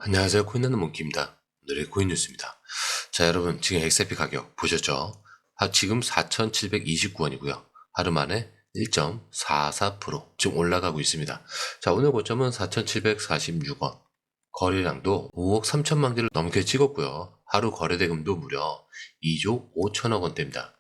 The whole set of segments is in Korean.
안녕하세요. 코인하는 몽키입니다. 오늘의 코인 뉴스입니다. 자, 여러분 지금 XRP 가격 보셨죠? 지금 4,729원이고요. 하루 만에 1.44% 지금 올라가고 있습니다. 자, 오늘 고점은 4,746원. 거래량도 5억 3천만 개를 넘게 찍었고요. 하루 거래대금도 무려 2조 5천억 원대입니다.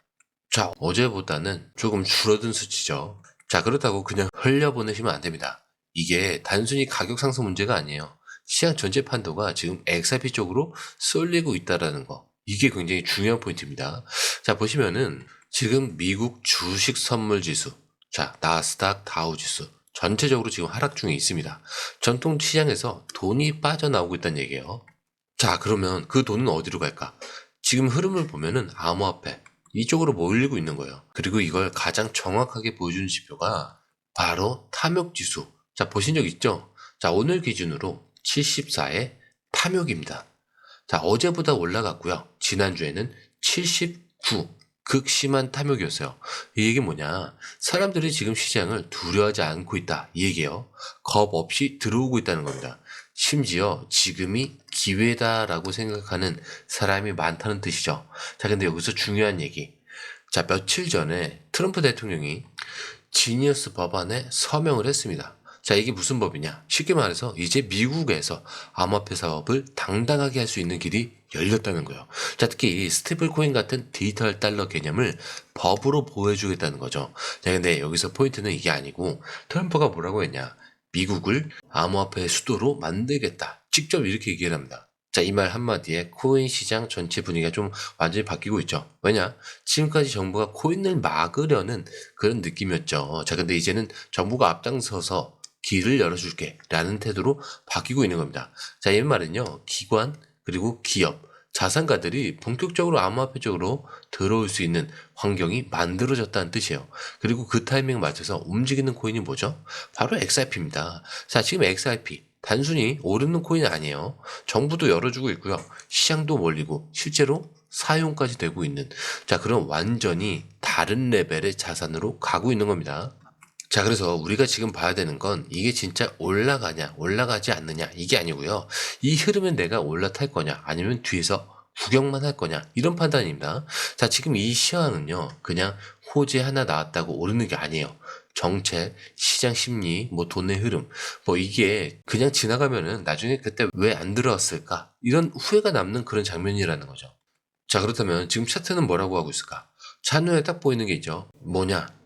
자, 어제보다는 조금 줄어든 수치죠. 자, 그렇다고 그냥 흘려보내시면 안 됩니다. 이게 단순히 가격 상승 문제가 아니에요. 시장 전체 판도가 지금 XRP 쪽으로 쏠리고 있다라는 거. 이게 굉장히 중요한 포인트입니다. 자, 보시면은 지금 미국 주식 선물 지수, 자, 나스닥 다우 지수 전체적으로 지금 하락 중에 있습니다. 전통 시장에서 돈이 빠져나오고 있다는 얘기예요. 자, 그러면 그 돈은 어디로 갈까? 지금 흐름을 보면은 암호화폐 이쪽으로 몰리고 있는 거예요. 그리고 이걸 가장 정확하게 보여주는 지표가 바로 탐욕지수. 자, 보신 적 있죠? 자, 오늘 기준으로 74의 탐욕입니다. 자, 어제보다 올라갔고요. 지난주에는 79. 극심한 탐욕이었어요. 이 얘기 뭐냐? 사람들이 지금 시장을 두려워하지 않고 있다. 이 얘기예요. 겁 없이 들어오고 있다는 겁니다. 심지어 지금이 기회다라고 생각하는 사람이 많다는 뜻이죠. 자, 근데 여기서 중요한 얘기. 자, 며칠 전에 트럼프 대통령이 지니어스 법안에 서명을 했습니다. 자, 이게 무슨 법이냐? 쉽게 말해서 이제 미국에서 암호화폐 사업을 당당하게 할 수 있는 길이 열렸다는 거예요. 자, 특히 이 스테이블 코인 같은 디지털 달러 개념을 법으로 보여주겠다는 거죠. 자, 근데 여기서 포인트는 이게 아니고 트럼프가 뭐라고 했냐? 미국을 암호화폐의 수도로 만들겠다. 직접 이렇게 얘기를 합니다. 자, 이 말 한마디에 코인 시장 전체 분위기가 좀 완전히 바뀌고 있죠. 왜냐? 지금까지 정부가 코인을 막으려는 그런 느낌이었죠. 자, 근데 이제는 정부가 앞장서서 길을 열어줄게 라는 태도로 바뀌고 있는 겁니다. 자, 이 말은요, 기관 그리고 기업, 자산가들이 본격적으로 암호화폐 쪽으로 들어올 수 있는 환경이 만들어졌다는 뜻이에요. 그리고 그 타이밍에 맞춰서 움직이는 코인이 뭐죠? 바로 XRP입니다. 자, 지금 XRP 단순히 오르는 코인이 아니에요. 정부도 열어주고 있고요. 시장도 몰리고 실제로 사용까지 되고 있는, 자, 그런 완전히 다른 레벨의 자산으로 가고 있는 겁니다. 자, 그래서 우리가 지금 봐야 되는 건 이게 진짜 올라가냐, 올라가지 않느냐, 이게 아니고요. 이 흐름은 내가 올라탈 거냐, 아니면 뒤에서 구경만 할 거냐, 이런 판단입니다. 자, 지금 이 시황은요, 그냥 호재 하나 나왔다고 오르는 게 아니에요. 정책, 시장 심리, 뭐 돈의 흐름, 뭐 이게 그냥 지나가면은 나중에 그때 왜 안 들어왔을까? 이런 후회가 남는 그런 장면이라는 거죠. 자, 그렇다면 지금 차트는 뭐라고 하고 있을까? 차트에 딱 보이는 게 있죠. 뭐냐?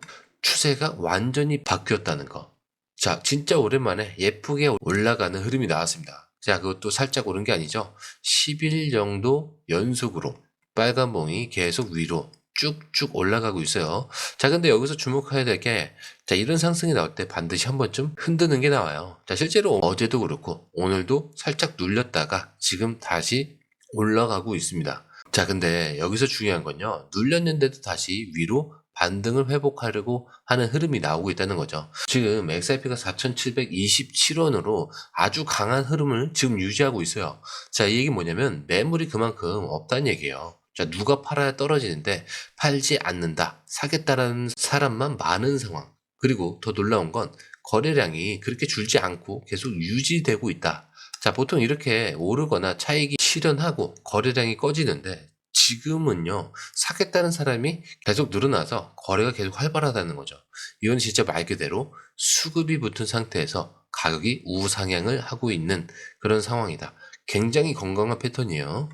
추세가 완전히 바뀌었다는 거. 자, 진짜 오랜만에 예쁘게 올라가는 흐름이 나왔습니다. 자, 그것도 살짝 오른 게 아니죠. 10일 정도 연속으로 빨간 봉이 계속 위로 쭉쭉 올라가고 있어요. 자, 근데 여기서 주목해야 될 게, 자, 이런 상승이 나올 때 반드시 한 번쯤 흔드는 게 나와요. 자, 실제로 어제도 그렇고 오늘도 살짝 눌렸다가 지금 다시 올라가고 있습니다. 자, 근데 여기서 중요한 건요, 눌렸는데도 다시 위로 반등을 회복하려고 하는 흐름이 나오고 있다는 거죠. 지금 XRP가 4,727원으로 아주 강한 흐름을 지금 유지하고 있어요. 자, 이 얘기 뭐냐면 매물이 그만큼 없다는 얘기예요. 자, 누가 팔아야 떨어지는데 팔지 않는다, 사겠다라는 사람만 많은 상황. 그리고 더 놀라운 건 거래량이 그렇게 줄지 않고 계속 유지되고 있다. 자, 보통 이렇게 오르거나 차익이 실현하고 거래량이 꺼지는데 지금은요, 사겠다는 사람이 계속 늘어나서 거래가 계속 활발하다는 거죠. 이건 진짜 말 그대로 수급이 붙은 상태에서 가격이 우상향을 하고 있는 그런 상황이다. 굉장히 건강한 패턴이에요.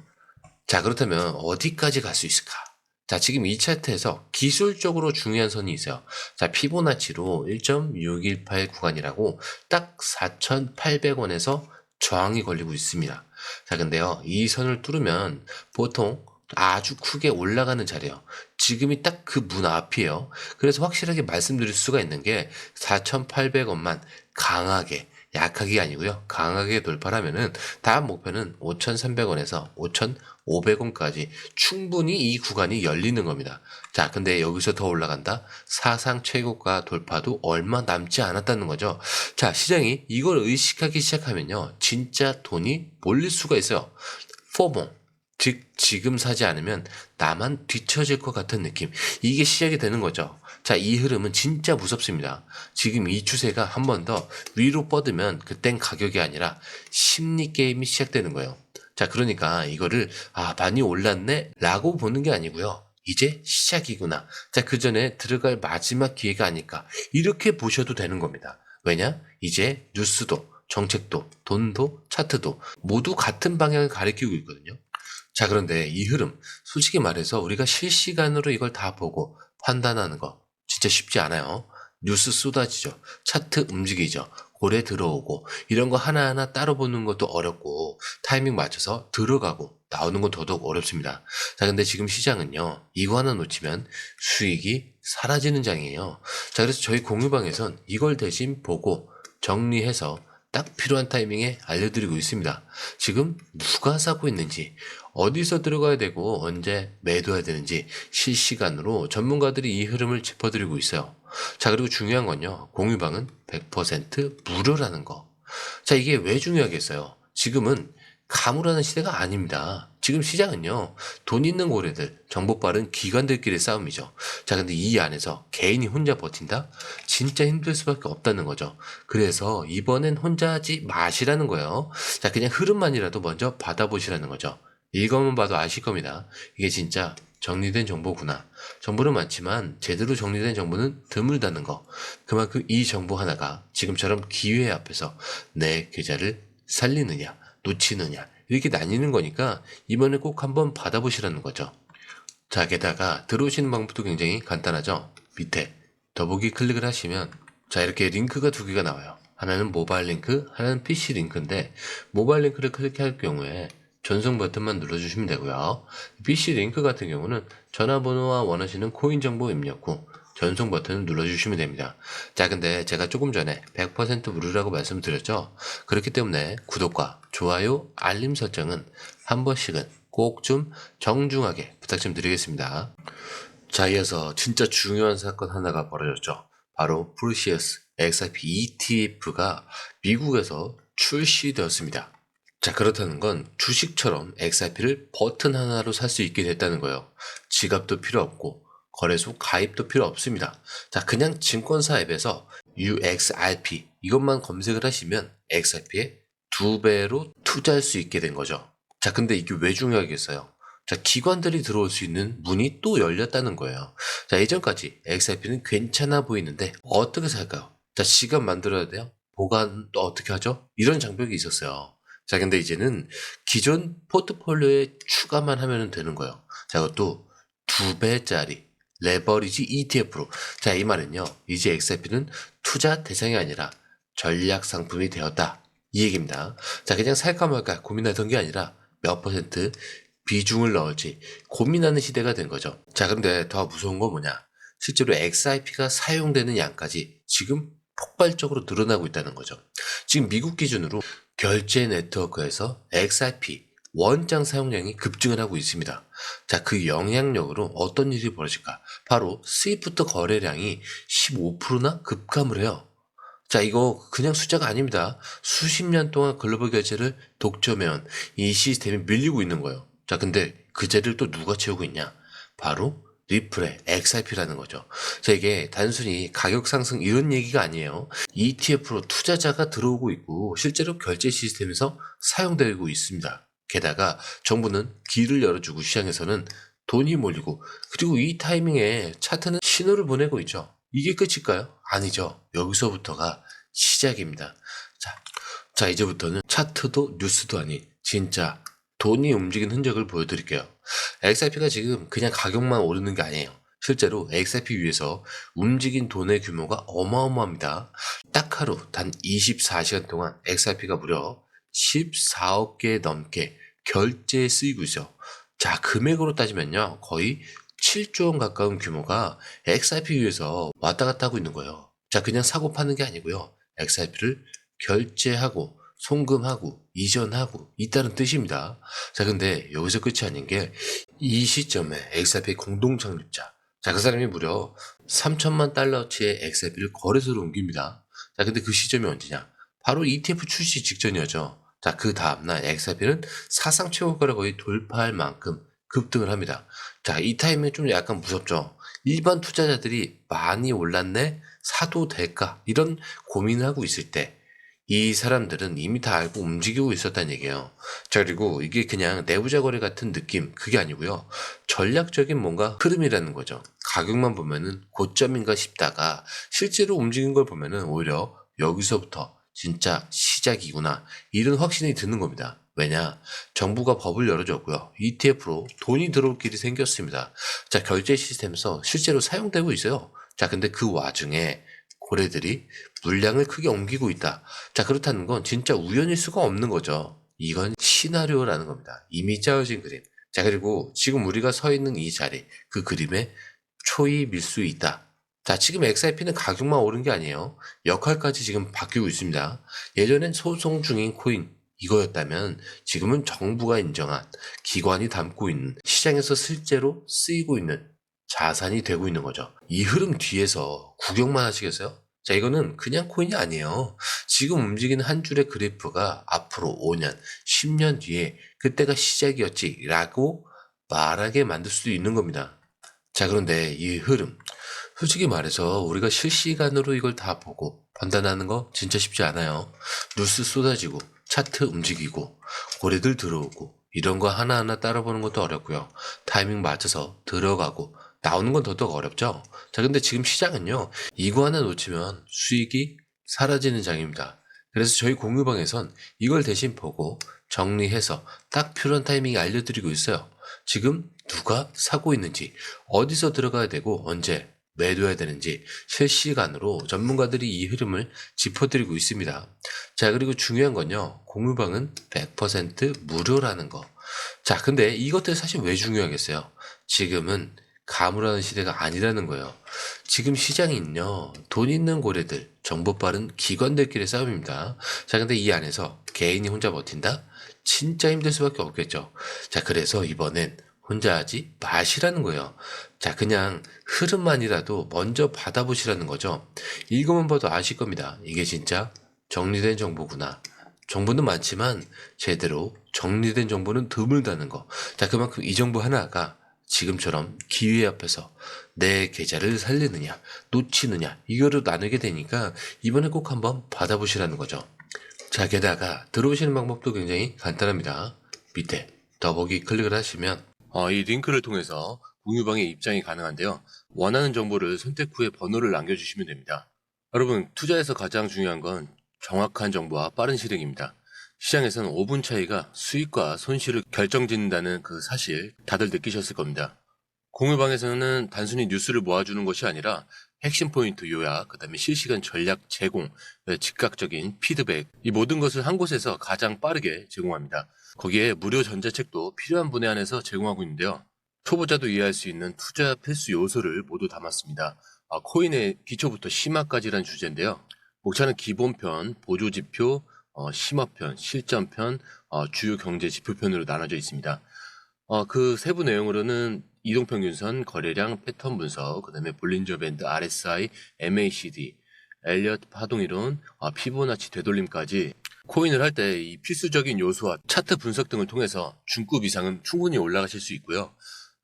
자, 그렇다면 어디까지 갈 수 있을까? 자, 지금 이 차트에서 기술적으로 중요한 선이 있어요. 자, 피보나치로 1.618 구간이라고 딱 4,800원에서 저항이 걸리고 있습니다. 자, 근데요, 이 선을 뚫으면 보통 아주 크게 올라가는 자리예요. 지금이 딱 그 문 앞이에요. 그래서 확실하게 말씀드릴 수가 있는 게 4,800원만 강하게, 약하게 아니고요, 강하게 돌파하면은 다음 목표는 5,300원에서 5,500원까지 충분히 이 구간이 열리는 겁니다. 자, 근데 여기서 더 올라간다? 사상 최고가 돌파도 얼마 남지 않았다는 거죠. 자, 시장이 이걸 의식하기 시작하면요, 진짜 돈이 몰릴 수가 있어요. 포모, 즉 지금 사지 않으면 나만 뒤처질 것 같은 느낌, 이게 시작이 되는 거죠. 자, 이 흐름은 진짜 무섭습니다. 지금 이 추세가 한 번 더 위로 뻗으면 그땐 가격이 아니라 심리 게임이 시작되는 거예요. 자, 그러니까 이거를 많이 올랐네 라고 보는 게 아니고요. 이제 시작이구나. 자, 그 전에 들어갈 마지막 기회가 아닐까. 이렇게 보셔도 되는 겁니다. 왜냐? 이제 뉴스도 정책도 돈도 차트도 모두 같은 방향을 가리키고 있거든요. 자, 그런데 이 흐름 솔직히 말해서 우리가 실시간으로 이걸 다 보고 판단하는 거 진짜 쉽지 않아요. 뉴스 쏟아지죠. 차트 움직이죠. 고래 들어오고 이런 거 하나하나 따로 보는 것도 어렵고 타이밍 맞춰서 들어가고 나오는 건 더더욱 어렵습니다. 자, 근데 지금 시장은요. 이거 하나 놓치면 수익이 사라지는 장이에요. 자, 그래서 저희 공유방에선 이걸 대신 보고 정리해서 딱 필요한 타이밍에 알려드리고 있습니다. 지금 누가 사고 있는지, 어디서 들어가야 되고 언제 매도해야 되는지 실시간으로 전문가들이 이 흐름을 짚어드리고 있어요. 자, 그리고 중요한 건요. 공유방은 100% 무료라는 거. 자, 이게 왜 중요하겠어요? 지금은 가물하는 시대가 아닙니다. 지금 시장은요. 돈 있는 고래들, 정보 빠른 기관들끼리 싸움이죠. 자, 근데 이 안에서 개인이 혼자 버틴다? 진짜 힘들 수밖에 없다는 거죠. 그래서 이번엔 혼자 하지 마시라는 거예요. 자, 그냥 흐름만이라도 먼저 받아보시라는 거죠. 이것만 봐도 아실 겁니다. 이게 진짜 정리된 정보구나. 정보는 많지만 제대로 정리된 정보는 드물다는 거. 그만큼 이 정보 하나가 지금처럼 기회 앞에서 내 계좌를 살리느냐 놓치느냐 이렇게 나뉘는 거니까 이번에 꼭 한번 받아보시라는 거죠. 자, 게다가 들어오시는 방법도 굉장히 간단하죠. 밑에 더보기 클릭을 하시면 자, 이렇게 링크가 두 개가 나와요. 하나는 모바일 링크, 하나는 PC 링크인데 모바일 링크를 클릭할 경우에 전송 버튼만 눌러주시면 되고요. PC 링크 같은 경우는 전화번호와 원하시는 코인 정보 입력 후 전송 버튼을 눌러주시면 됩니다. 자, 근데 제가 조금 전에 100% 무료라고 말씀드렸죠. 그렇기 때문에 구독과 좋아요, 알림 설정은 한 번씩은 꼭 좀 정중하게 부탁 좀 드리겠습니다. 자, 이어서 진짜 중요한 사건 하나가 벌어졌죠. 바로 프루시우스 XRP ETF가 미국에서 출시되었습니다. 자, 그렇다는 건 주식처럼 XRP를 버튼 하나로 살 수 있게 됐다는 거예요. 지갑도 필요 없고 거래소 가입도 필요 없습니다. 자, 그냥 증권사 앱에서 UXRP 이것만 검색을 하시면 XRP의 2배로 투자할 수 있게 된 거죠. 자, 근데 이게 왜 중요하겠어요? 자, 기관들이 들어올 수 있는 문이 또 열렸다는 거예요. 자, 예전까지 XRP는 괜찮아 보이는데 어떻게 살까요? 자, 지갑 만들어야 돼요? 보관 또 어떻게 하죠? 이런 장벽이 있었어요. 자, 근데 이제는 기존 포트폴리오에 추가만 하면 되는 거예요. 자, 이것도 2배짜리 레버리지 ETF로. 자, 이 말은요. 이제 XRP는 투자 대상이 아니라 전략 상품이 되었다. 이 얘기입니다. 자, 그냥 살까 말까 고민하던 게 아니라 몇 퍼센트 비중을 넣을지 고민하는 시대가 된 거죠. 자, 그런데 더 무서운 건 뭐냐? 실제로 XRP가 사용되는 양까지 지금 폭발적으로 늘어나고 있다는 거죠. 지금 미국 기준으로 결제 네트워크에서 XRP 원장 사용량이 급증을 하고 있습니다. 자, 그 영향력으로 어떤 일이 벌어질까? 바로 스위프트 거래량이 15%나 급감을 해요. 자, 이거 그냥 숫자가 아닙니다. 수십 년 동안 글로벌 결제를 독점해온 이 시스템이 밀리고 있는 거예요. 자, 근데 그 자리를 또 누가 채우고 있냐? 바로 리플의 XRP라는 거죠. 자, 이게 단순히 가격 상승 이런 얘기가 아니에요. ETF로 투자자가 들어오고 있고 실제로 결제 시스템에서 사용되고 있습니다. 게다가 정부는 길을 열어주고 시장에서는 돈이 몰리고 그리고 이 타이밍에 차트는 신호를 보내고 있죠. 이게 끝일까요? 아니죠. 여기서부터가 시작입니다. 자, 이제부터는 차트도 뉴스도 아닌 진짜 돈이 움직이는 흔적을 보여드릴게요. XRP가 지금 그냥 가격만 오르는 게 아니에요. 실제로 XRP 위에서 움직인 돈의 규모가 어마어마합니다. 딱 하루 단 24시간 동안 XRP가 무려 14억 개 넘게 결제에 쓰이고 있어요. 자, 금액으로 따지면요. 거의 7조 원 가까운 규모가 XRP 위에서 왔다 갔다 하고 있는 거예요. 자, 그냥 사고 파는 게 아니고요. XRP를 결제하고 송금하고 이전하고 있다는 뜻입니다. 자, 근데 여기서 끝이 아닌 게 이 시점에 XRP 공동 창립자, 자, 그 사람이 무려 3천만 달러치의 XRP를 거래소로 옮깁니다. 자, 근데 그 시점이 언제냐? 바로 ETF 출시 직전이었죠. 자, 그 다음날 XRP는 사상 최고가를 거의 돌파할 만큼 급등을 합니다. 자, 이 타이밍이 좀 약간 무섭죠. 일반 투자자들이 많이 올랐네? 사도 될까? 이런 고민을 하고 있을 때 이 사람들은 이미 다 알고 움직이고 있었다는 얘기예요. 자, 그리고 이게 그냥 내부자 거래 같은 느낌, 그게 아니고요. 전략적인 뭔가 흐름이라는 거죠. 가격만 보면은 고점인가 싶다가 실제로 움직인 걸 보면은 오히려 여기서부터 진짜 시작이구나, 이런 확신이 드는 겁니다. 왜냐? 정부가 법을 열어줬고요. ETF로 돈이 들어올 길이 생겼습니다. 자, 결제 시스템에서 실제로 사용되고 있어요. 자, 근데 그 와중에 고래들이 물량을 크게 옮기고 있다. 자, 그렇다는 건 진짜 우연일 수가 없는 거죠. 이건 시나리오라는 겁니다. 이미 짜여진 그림. 자, 그리고 지금 우리가 서 있는 이 자리, 그 그림에 초입일 수 있다. 자, 지금 XRP는 가격만 오른 게 아니에요. 역할까지 지금 바뀌고 있습니다. 예전엔 소송 중인 코인 이거였다면 지금은 정부가 인정한, 기관이 담고 있는, 시장에서 실제로 쓰이고 있는 자산이 되고 있는 거죠. 이 흐름 뒤에서 구경만 하시겠어요? 자, 이거는 그냥 코인이 아니에요. 지금 움직이는 한 줄의 그래프가 앞으로 5년, 10년 뒤에 그때가 시작이었지라고 말하게 만들 수도 있는 겁니다. 자, 그런데 이 흐름, 솔직히 말해서 우리가 실시간으로 이걸 다 보고 판단하는 거 진짜 쉽지 않아요. 뉴스 쏟아지고 차트 움직이고 고래들 들어오고 이런 거 하나하나 따라보는 것도 어렵고요. 타이밍 맞춰서 들어가고 나오는 건 더더욱 어렵죠. 자, 근데 지금 시장은요, 이거 하나 놓치면 수익이 사라지는 장입니다. 그래서 저희 공유방에선 이걸 대신 보고 정리해서 딱 필요한 타이밍에 알려드리고 있어요. 지금 누가 사고 있는지, 어디서 들어가야 되고 언제 매도해야 되는지 실시간으로 전문가들이 이 흐름을 짚어드리고 있습니다. 자, 그리고 중요한 건요, 공유방은 100% 무료라는 거. 자, 근데 이것들 사실 왜 중요하겠어요? 지금은 가물하는 시대가 아니라는 거예요. 지금 시장은요, 돈 있는 고래들, 정보 빠른 기관들끼리 싸움입니다. 자, 근데 이 안에서 개인이 혼자 버틴다? 진짜 힘들 수밖에 없겠죠. 자, 그래서 이번엔 혼자 하지 마시라는 거예요. 자, 그냥 흐름만이라도 먼저 받아보시라는 거죠. 이것만 봐도 아실 겁니다. 이게 진짜 정리된 정보구나. 정보는 많지만 제대로 정리된 정보는 드물다는 거. 자, 그만큼 이 정보 하나가 지금처럼 기회 앞에서 내 계좌를 살리느냐, 놓치느냐, 이거로 나누게 되니까 이번에 꼭 한번 받아보시라는 거죠. 자, 게다가 들어오시는 방법도 굉장히 간단합니다. 밑에 더보기 클릭을 하시면 이 링크를 통해서 공유방에 입장이 가능한데요. 원하는 정보를 선택 후에 번호를 남겨주시면 됩니다. 여러분, 투자에서 가장 중요한 건 정확한 정보와 빠른 실행입니다. 시장에서는 5분 차이가 수익과 손실을 결정짓는다는 그 사실 다들 느끼셨을 겁니다. 공유방에서는 단순히 뉴스를 모아주는 것이 아니라 핵심 포인트 요약, 그 다음에 실시간 전략 제공, 즉각적인 피드백, 이 모든 것을 한 곳에서 가장 빠르게 제공합니다. 거기에 무료 전자책도 필요한 분에 한해서 제공하고 있는데요. 초보자도 이해할 수 있는 투자 필수 요소를 모두 담았습니다. 코인의 기초부터 심화까지란 주제인데요. 목차는 기본편, 보조지표, 심화편, 실전편, 주요 경제 지표편으로 나눠져 있습니다. 그 세부 내용으로는 이동평균선, 거래량, 패턴 분석, 그 다음에 볼린저 밴드, RSI, MACD, 엘리엇 파동이론, 피보나치 되돌림까지 코인을 할 때 이 필수적인 요소와 차트 분석 등을 통해서 중급 이상은 충분히 올라가실 수 있고요.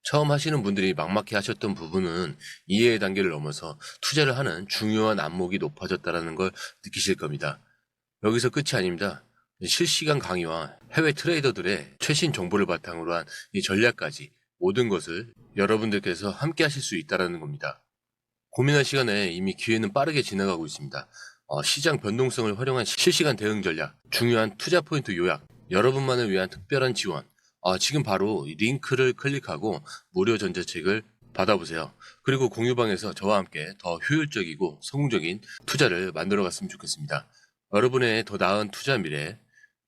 처음 하시는 분들이 막막해 하셨던 부분은 이해의 단계를 넘어서 투자를 하는 중요한 안목이 높아졌다는 걸 느끼실 겁니다. 여기서 끝이 아닙니다. 실시간 강의와 해외 트레이더들의 최신 정보를 바탕으로 한 이 전략까지 모든 것을 여러분들께서 함께 하실 수 있다는 겁니다. 고민할 시간에 이미 기회는 빠르게 지나가고 있습니다. 시장 변동성을 활용한 실시간 대응 전략, 중요한 투자 포인트 요약, 여러분만을 위한 특별한 지원, 지금 바로 이 링크를 클릭하고 무료 전자책을 받아보세요. 그리고 공유방에서 저와 함께 더 효율적이고 성공적인 투자를 만들어 갔으면 좋겠습니다. 여러분의 더 나은 투자 미래,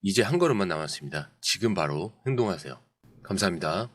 이제 한 걸음만 남았습니다. 지금 바로 행동하세요. 감사합니다.